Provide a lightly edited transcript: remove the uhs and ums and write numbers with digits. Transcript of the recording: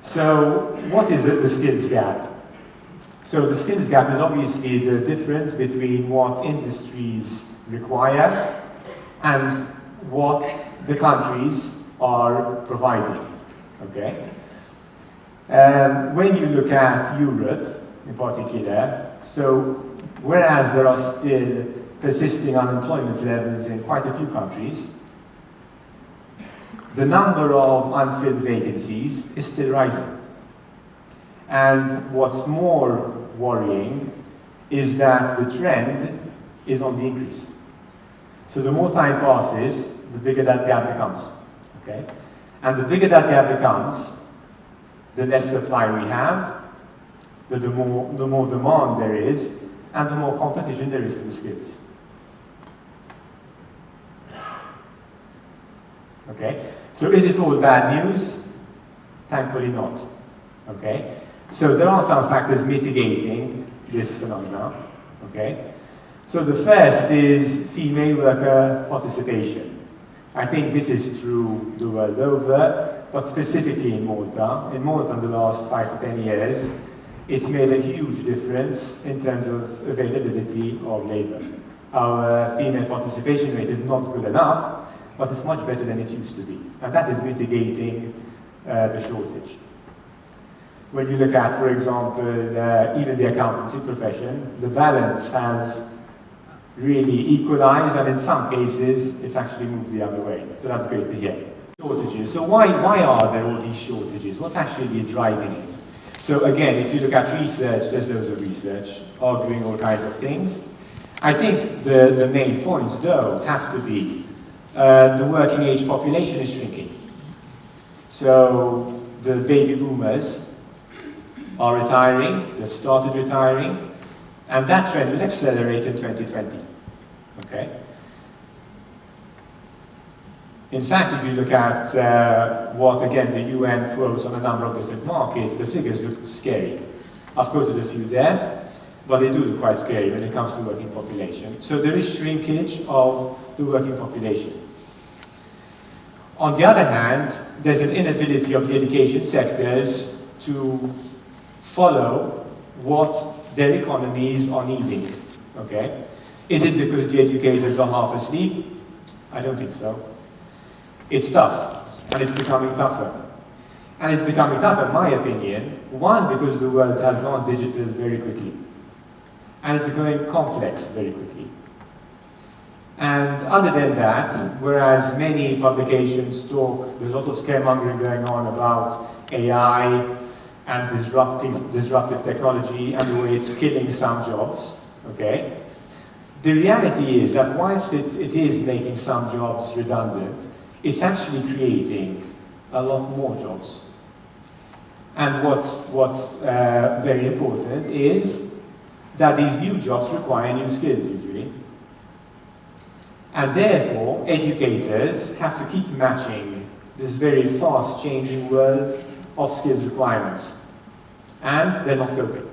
So what is it, the skills gap? So the skills gap is obviously the difference between what industries require and what the countries are providing, okay? When you look at Europe in particular, so whereas there are still persisting unemployment levels in quite a few countries, the number of unfilled vacancies is still rising. And what's more worrying is that the trend is on the increase. So the more time passes, the bigger that gap becomes, okay? And the bigger that gap becomes, the less supply we have, the more demand there is, and the more competition there is for the skills. Okay? So is it all bad news? Thankfully not. Okay? So there are some factors mitigating this phenomenon. Okay? So the first is female worker participation. I think this is true the world over, but specifically in Malta. In Malta in the last 5 to 10 years, it's made a huge difference in terms of availability of labor. Our female participation rate is not good enough, but it's much better than it used to be. And that is mitigating the shortage. When you look at, for example, even the accountancy profession, the balance has really equalized, and in some cases, it's actually moved the other way. So that's great to hear. Shortages. So why are there all these shortages? What's actually driving it? So again, if you look at research, there's loads of research arguing all kinds of things. I think the main points, though, have to be the working age population is shrinking. So the baby boomers are retiring, they've started retiring, and that trend will accelerate in 2020. Okay? In fact, if you look at what, again, the UN quotes on a number of different markets, the figures look scary. I've quoted a few there, but they do look quite scary when it comes to working population. So there is shrinkage of the working population. On the other hand, there's an inability of the education sectors to follow what their economies are needing. Okay? Is it because the educators are half asleep? I don't think so. It's tough, and it's becoming tougher. And it's becoming tougher, in my opinion, one, because the world has gone digital very quickly. And it's going complex very quickly. And other than that, whereas many publications talk, there's a lot of scaremongering going on about AI and disruptive technology and the way it's killing some jobs, okay? The reality is that whilst it is making some jobs redundant, it's actually creating a lot more jobs. And what's very important is that these new jobs require new skills usually. And therefore, educators have to keep matching this very fast changing world of skills requirements. And they're not coping.